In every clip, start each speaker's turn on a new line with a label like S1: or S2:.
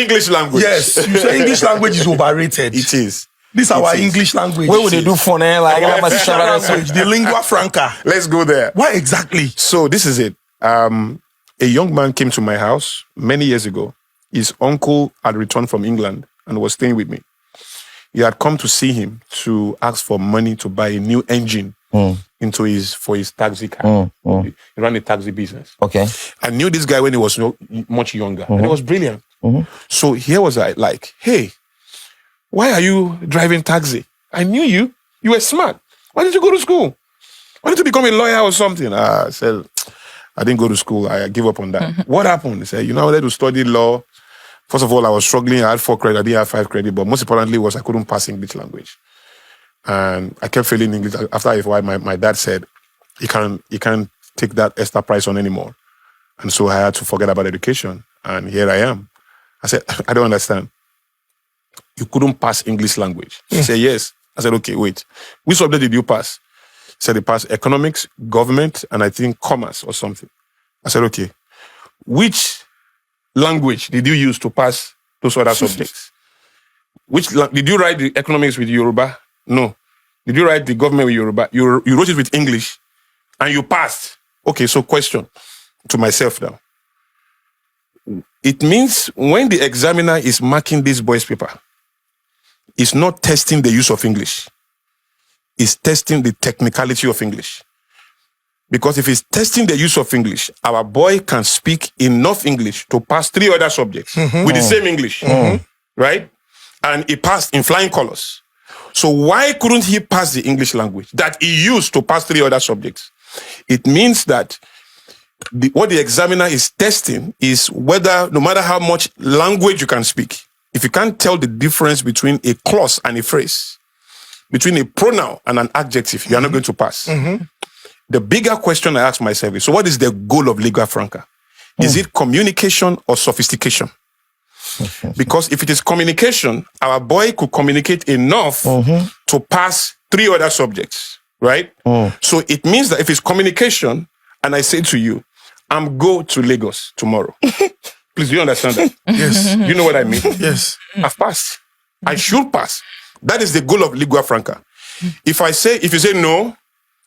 S1: English language.
S2: Yes, you say English language is overrated.
S1: It is.
S2: This is our English language.
S3: What would they do for now? Like
S2: language, the lingua franca.
S1: Let's go there.
S2: Why exactly?
S1: So this is it. A young man came to my house many years ago. His uncle had returned from England and was staying with me. He had come to see him to ask for money to buy a new engine for his taxi car. He ran a taxi business.
S3: Okay.
S1: I knew this guy when he was much younger, and he was brilliant. So here was I like, hey, why are you driving taxi? I knew you. You were smart. Why didn't you go to school? Why didn't you become a lawyer or something? I said, I didn't go to school. I gave up on that. What happened? He said, I wanted to study law. First of all, I was struggling. I had 4 credit. I didn't have 5 credit. But most importantly was I couldn't pass English language. And I kept failing English. After a while, my dad said, you can't take that extra price on anymore. And so I had to forget about education. And here I am. I said, I don't understand. You couldn't pass English language. He said, yes. I said, okay, wait. Which subject did you pass? He said, he passed economics, government, and I think commerce or something. I said, okay. Which language did you use to pass those other subjects? Did you write the economics with Yoruba? No. Did you write the government with Yoruba? You wrote it with English and you passed. Okay, so question to myself now. It means when the examiner is marking this boy's paper, it's not testing the use of English. It's testing the technicality of English. Because if it's testing the use of English, our boy can speak enough English to pass 3 other subjects with the same English, right? And he passed in flying colors. So why couldn't he pass the English language that he used to pass 3 other subjects? It means that what the examiner is testing is whether, no matter how much language you can speak, if you can't tell the difference between a clause and a phrase, between a pronoun and an adjective, you are not going to pass. The bigger question I ask myself is, so what is the goal of lingua franca? Is it communication or sophistication? Because if it is communication, our boy could communicate enough to pass 3 other subjects, right? So it means that if it's communication, and I say to you, I'm go to Lagos tomorrow. Please, do you understand that?
S2: Yes.
S1: You know what I mean?
S2: Yes.
S1: I've passed. I should pass. That is the goal of lingua franca. If you say no,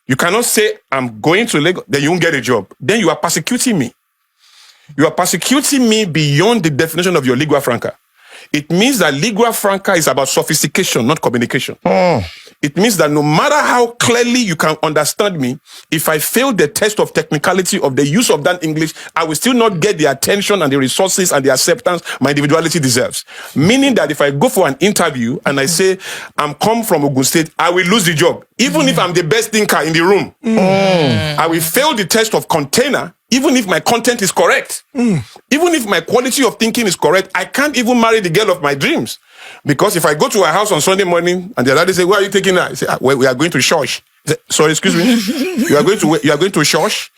S1: you cannot say I'm going to Lagos, then you won't get a job. Then you are persecuting me. You are persecuting me beyond the definition of your lingua franca. It means that lingua franca is about sophistication, not communication. It means that no matter how clearly you can understand me, if I fail the test of technicality of the use of that English, I will still not get the attention and the resources and the acceptance my individuality deserves. Meaning that if I go for an interview and I say, I'm come from Ogun State, I will lose the job. Even if I'm the best thinker in the room. I will fail the test of container, even if my content is correct. Even if my quality of thinking is correct, I can't even marry the girl of my dreams. Because if I go to her house on Sunday morning and the other day say, where are you taking her? I say, well, we are going to church. I say, sorry, excuse me. You are going to church?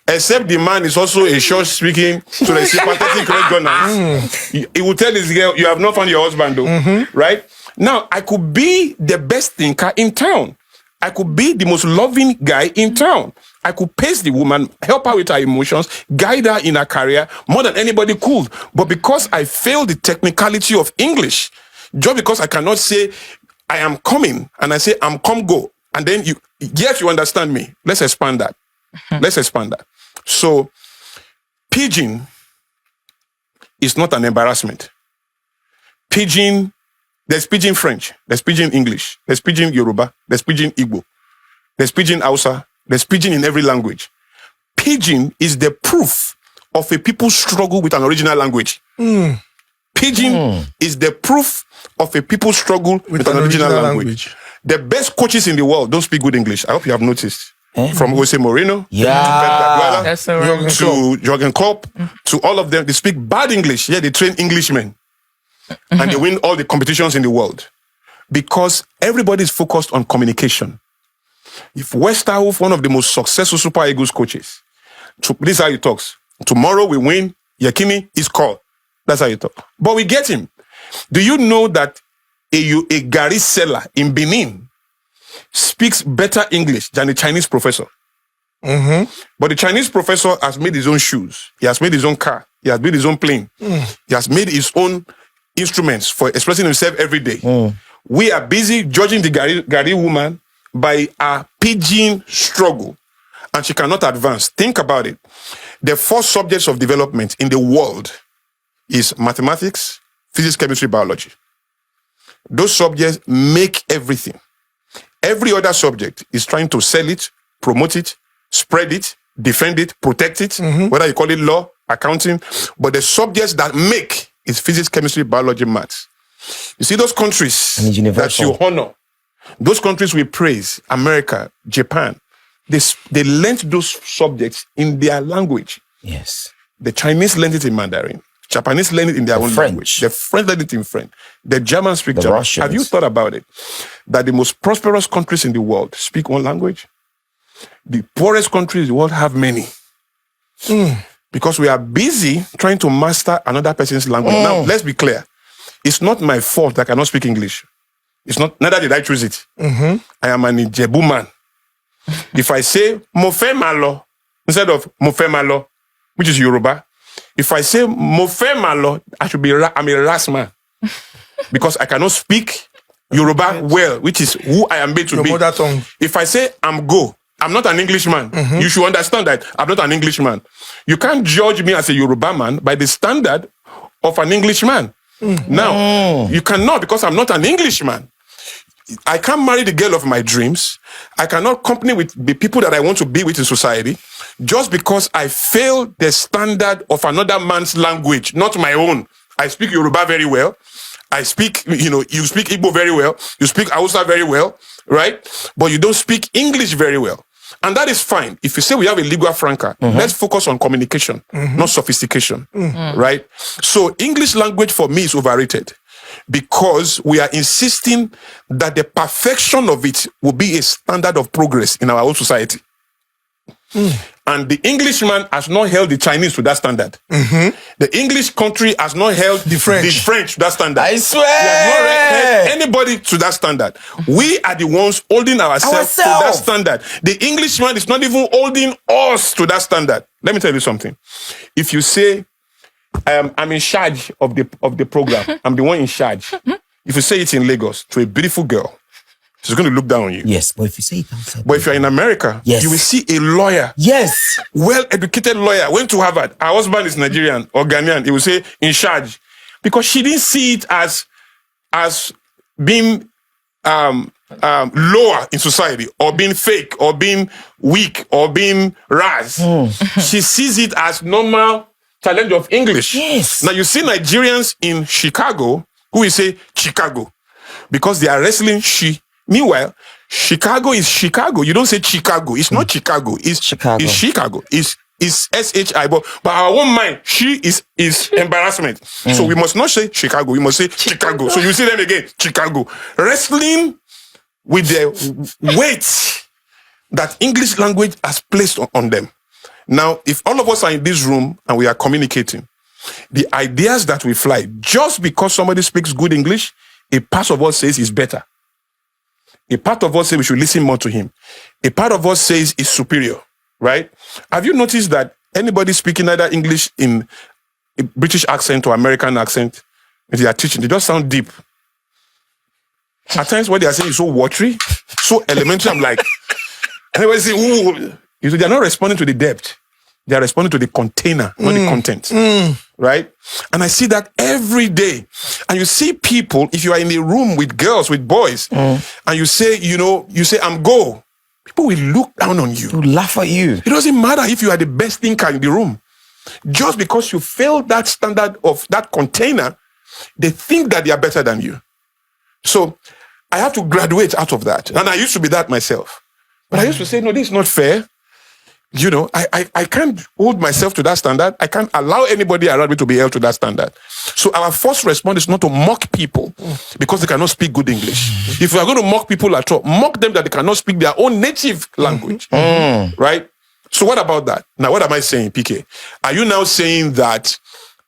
S1: Except the man is also a church speaking to the sympathetic red gunners. He will tell this girl, you have not found your husband though. Right? Now, I could be the best thinker in town. I could be the most loving guy in town. I could pace the woman, help her with her emotions, guide her in her career more than anybody could. But because I failed the technicality of English, just because I cannot say, I am coming, and I say, I'm come go, and then you understand me. Let's expand that. Let's expand that. So, pidgin is not an embarrassment. Pidgin, there's pidgin French, there's pidgin English, there's pidgin Yoruba, there's pidgin Igbo, there's pidgin Hausa, there's pidgin in every language. Pidgin is the proof of a people's struggle with an original language. Pidgin is the proof of a people's struggle with an original language. The best coaches in the world don't speak good English. I hope you have noticed. From Jose Mourinho, to Jurgen Klopp, to all of them, they speak bad English. Yeah, they train Englishmen. And they win all the competitions in the world. Because everybody is focused on communication. If Westerhoff, one of the most successful Super Eagles coaches, this is how he talks. Tomorrow we win, Yakini is called. That's how you talk. But we get him. Do you know that a Gary seller in Benin speaks better English than a Chinese professor? But the Chinese professor has made his own shoes. He has made his own car. He has made his own plane. He has made his own instruments for expressing himself every day. We are busy judging the Gari woman by a pidgin struggle, and she cannot advance. Think about it. The 4 subjects of development in the world is mathematics, physics, chemistry, biology. Those subjects make everything. Every other subject is trying to sell it, promote it, spread it, defend it, protect it, whether you call it law, accounting. But the subjects that make is physics, chemistry, biology, maths. You see those countries that you honor, those countries we praise, America, Japan, they learned those subjects in their language.
S3: Yes.
S1: The Chinese learned it in Mandarin. Japanese learn it in their own language. The French learn it in French. The Germans speak German.
S3: Russians.
S1: Have you thought about it? That the most prosperous countries in the world speak one language? The poorest countries in the world have many. Because we are busy trying to master another person's language. Now, let's be clear. It's not my fault that I cannot speak English. It's not, neither did I choose it. I am an Ijebu man. If I say, Mofe malo, instead of Mofe malo, which is Yoruba, if I say Mofe malo, I'm a Ras man. Because I cannot speak Yoruba well, which is who I am made to be.
S2: Your mother tongue.
S1: If I say I'm go, I'm not an Englishman. You should understand that I'm not an Englishman. You can't judge me as a Yoruba man by the standard of an Englishman. Now, you cannot, because I'm not an Englishman. I can't marry the girl of my dreams. I cannot company with the people that I want to be with in society just because I fail the standard of another man's language, not my own. I speak Yoruba very well. I speak, you speak Igbo very well. You speak Hausa very well, right? But you don't speak English very well. And that is fine. If you say we have a lingua franca, let's focus on communication, not sophistication, right? So English language for me is overrated because we are insisting that the perfection of it will be a standard of progress in our own society. And the Englishman has not held the Chinese to that standard. The English country has not held the French to that standard.
S3: I swear!
S1: We have not held anybody to that standard. We are the ones holding ourselves to that standard. The Englishman is not even holding us to that standard. Let me tell you something. If you say, I'm in charge of the program, I'm the one in charge. If you say it in Lagos to a beautiful girl, she's going to look down on you.
S3: Yes, but if you say it outside.
S1: But if you're in America, you will see a lawyer.
S3: Yes.
S1: Well-educated lawyer, went to Harvard. Her husband is Nigerian or Ghanaian. He will say, in charge. Because she didn't see it as being lower in society, or being fake, or being weak, or being ras. She sees it as normal challenge of English.
S3: Yes.
S1: Now, you see Nigerians in Chicago who will say Chicago because they are wrestling she. Meanwhile, Chicago is Chicago. You don't say Chicago. It's not Chicago. It's Chicago. It's Chicago. It's SHI. But our own mind, she is embarrassment. So we must not say Chicago. We must say Chicago. So you see them again, Chicago. Wrestling with the weight that English language has placed on them. Now, if all of us are in this room and we are communicating, the ideas that we fly, just because somebody speaks good English, a part of us says is better. A part of us says we should listen more to him. A part of us says he's superior, right? Have you noticed that anybody speaking either English in a British accent or American accent, when they are teaching, they just sound deep. At times what they are saying is so watery, so elementary. I'm like, anybody say, ooh, they are not responding to the depth. They are responding to the container, not the content. Right? And I see that every day. And you see people, if you are in a room with girls, with boys, and you say, I'm go. People will look down on you.
S3: To laugh at you.
S1: It doesn't matter if you are the best thinker in the room. Just because you failed that standard of that container, they think that they are better than you. So I have to graduate out of that. And I used to be that myself. But I used to say, no, this is not fair. I can't hold myself to that standard. I can't allow anybody around me to be held to that standard. So our first response is not to mock people because they cannot speak good English. If we are going to mock people at all, mock them that they cannot speak their own native language. Right? So what about that? Now, what am I saying, PK? Are you now saying that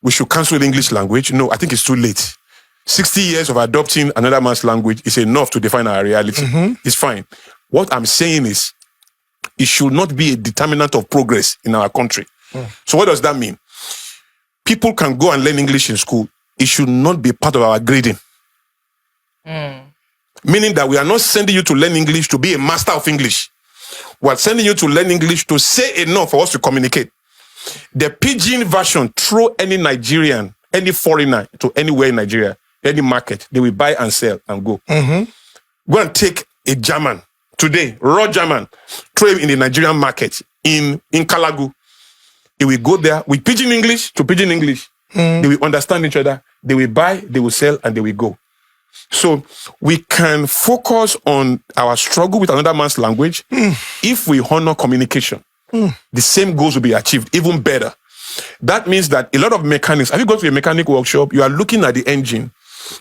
S1: we should cancel English language? No, I think it's too late. 60 years of adopting another man's language is enough to define our reality. It's fine. What I'm saying is, it should not be a determinant of progress in our country. So what does that mean? People can go and learn English in school. it should not be part of our grading. Meaning that we are not sending you to learn English to be a master of English. We are sending you to learn English to say enough for us to communicate. The pidgin version, throw any Nigerian, any foreigner to anywhere in Nigeria, any market, they will buy and sell and go. Go and take a German today, raw German, throw him in the Nigerian market in Kalagu. He will go there with pidgin English to pidgin English. They will understand each other. They will buy, they will sell, and they will go. So we can focus on our struggle with another man's language if we honor communication. The same goals will be achieved, even better. That means that a lot of mechanics, have you gone to a mechanic workshop? You are looking at the engine.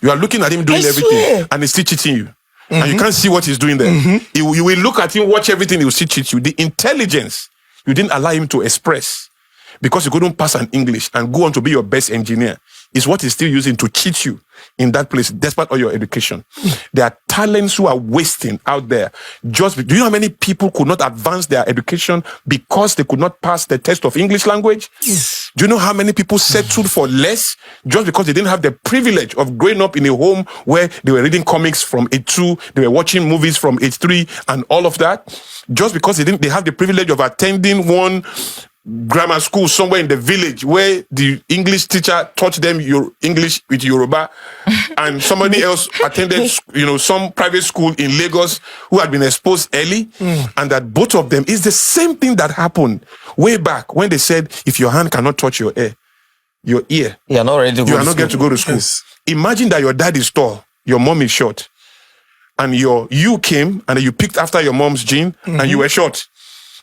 S1: You are looking at him doing everything, and he's still cheating you. And you can't see what he's doing there. You will look at him, watch everything, he will still cheat you. The intelligence you didn't allow him to express because he couldn't pass an English and go on to be your best engineer is what he's still using to cheat you in that place, despite all your education. There are talents who are wasting out there. Do you know how many people could not advance their education because they could not pass the test of English language? Do you know how many people settled for less just because they didn't have the privilege of growing up in a home where they were reading comics from age 2, they were watching movies from age 3, and all of that? Just because they have the privilege of attending one grammar school somewhere in the village where the English teacher taught them your English with Yoruba, and somebody else attended, some private school in Lagos who had been exposed early, and that both of them is the same thing that happened way back when they said, if your hand cannot touch your ear, you are not ready to go. You are not going to go to school. Yes. Imagine that your dad is tall, your mom is short, and you came and you picked after your mom's gene, and you were short.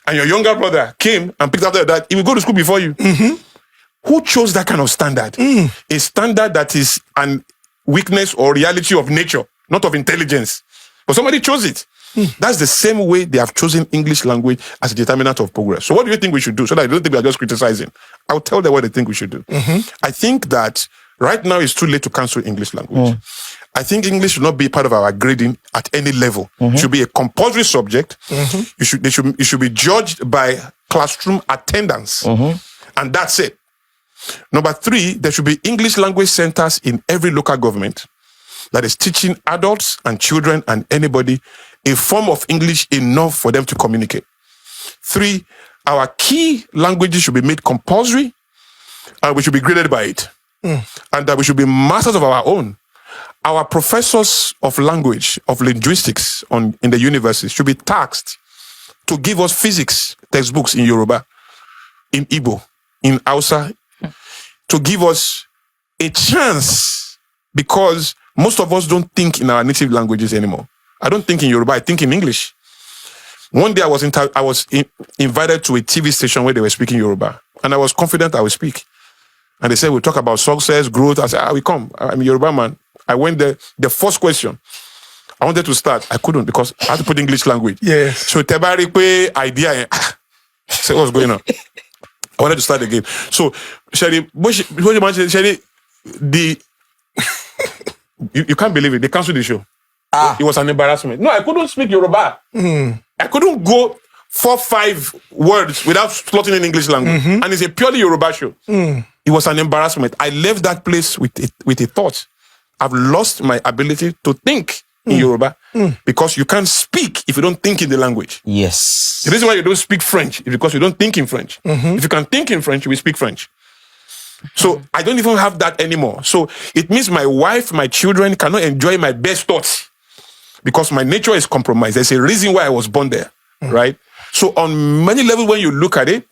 S1: And your younger brother came and picked up that, he will go to school before you. Who chose that kind of standard? A standard that is an weakness or reality of nature, not of intelligence. But somebody chose it. That's the same way they have chosen English language as a determinant of progress. So what do you think we should do? So that I don't think we are just criticizing. I'll tell them what they think we should do. I think that right now it's too late to cancel English language. I think English should not be part of our grading at any level. It should be a compulsory subject. It should be judged by classroom attendance. And that's it. Number 3, there should be English language centers in every local government that is teaching adults and children and anybody a form of English enough for them to communicate. 3, our key languages should be made compulsory and we should be graded by it. And that we should be masters of our own. Our professors of language, of linguistics in the universities should be tasked to give us physics textbooks in Yoruba, in Igbo, in Hausa, to give us a chance, because most of us don't think in our native languages anymore. I don't think in Yoruba, I think in English. One day I was invited to a TV station where they were speaking Yoruba, and I was confident I would speak. And they said, we'll talk about success, growth. I said, we come. I'm a Yoruba man. I went there. The first question, I wanted to start. I couldn't because I had to put English language.
S2: Yes.
S1: So, Tebari idea. So what's going on? I wanted to start again. So, Sherry, you can't believe it. They canceled the show. It was an embarrassment. No, I couldn't speak Yoruba. I couldn't go 4-5 words without slotting in English language. And it's a purely Yoruba show. It was an embarrassment. I left that place with a thought. I've lost my ability to think in Yoruba because you can't speak if you don't think in the language.
S3: Yes.
S1: The reason why you don't speak French is because you don't think in French. If you can think in French, you will speak French. So I don't even have that anymore. So it means my wife, my children cannot enjoy my best thoughts because my nature is compromised. There's a reason why I was born there, right? So on many levels, when you look at it,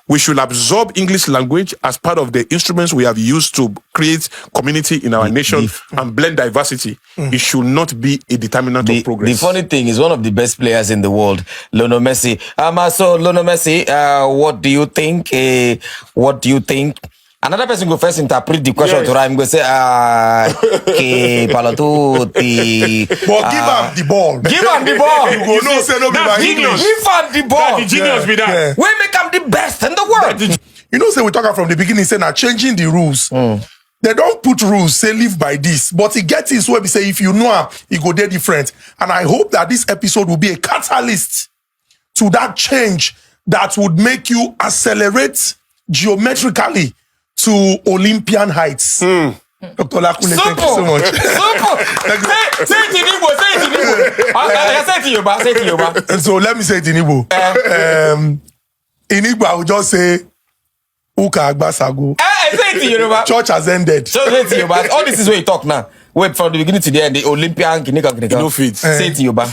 S1: we should absorb English language as part of the instruments we have used to create community in our nation and blend diversity. It should not be a determinant of progress.
S3: The funny thing is, one of the best players in the world, Lionel Messi. So Lionel Messi, what do you think? What do you think? Another person go first interpret the question to him. Go say, okay, Palatuti.
S2: But give him the ball.
S3: Give him the ball.
S2: You know, say no be my English.
S3: Give him the ball.
S1: That's the genius be that.
S3: We make him the best in the world.
S2: You know, say we talk from the beginning, say now changing the rules. They don't put rules, say live by this. But it gets is where we say if you know it go there different. And I hope that this episode will be a catalyst to that change that would make you accelerate geometrically to Olympian heights. Dr. Lakule, thank you so much.
S3: Say it in Igbo. Say it in Igbo. Say it in Yoruba. Say it in Yoruba.
S2: So let me say it in Igbo. In Igbo, I will just say, Uka Agbasago.
S3: Say it in Yoruba.
S2: Church has ended.
S3: So say it in Yoruba. All this is where you talk now. Wait, from the beginning to the end, the Olympian Kinika.
S1: No fit.
S3: Say it in Yoruba.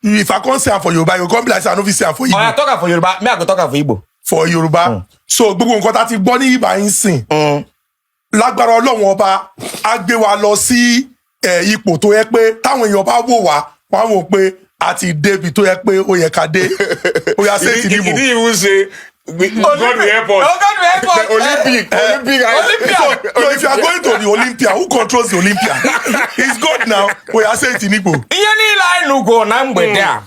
S2: If I can't say it for Yoruba, you can't be like, I know if say it for Igbo.
S3: Oh, I talk for Yoruba. Me, I go talk for Igbo.
S2: For Yoruba. So, gbogbo nǹkan tá ti gbọ́ ní ibà yín sìn. Lágbára Ọlọ́run ọba á gbé wa lọ sí ipò tó yẹ pé táwọn èèyàn bá wò wá wọ́n á wò pé a ti débi tó yẹ pé ó yẹ ká dé. Ó yá say it in Igbo.
S1: He didn't even say God will help us.
S3: Oh, God will help us.
S1: Olympic.
S2: So if you are going to the Olympia, who controls the Olympia? It's God now. Ó yá say it in Igbo.
S3: Ihe niile anyị nụgo na mgbede a.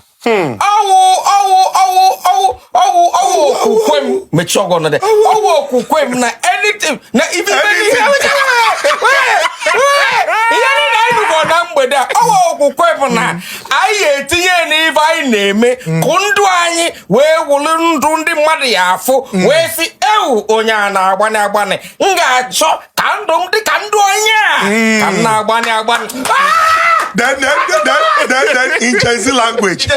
S3: Okwukwe m mechie ọgọ na de. Okwukwe m na anything na even ihe niile anyị nụgo na mgbede a. Okwukwe m na anyị etinye n'ife anyị na-eme ka ndụ anyị wee wụrụ ndụ ndị mmadụ ya afụ wee si ewu onye a na-agbani m ga-achọ ka ndụ m dị ka ndụ onye a ka m na-agbani
S2: Then in Chinese language.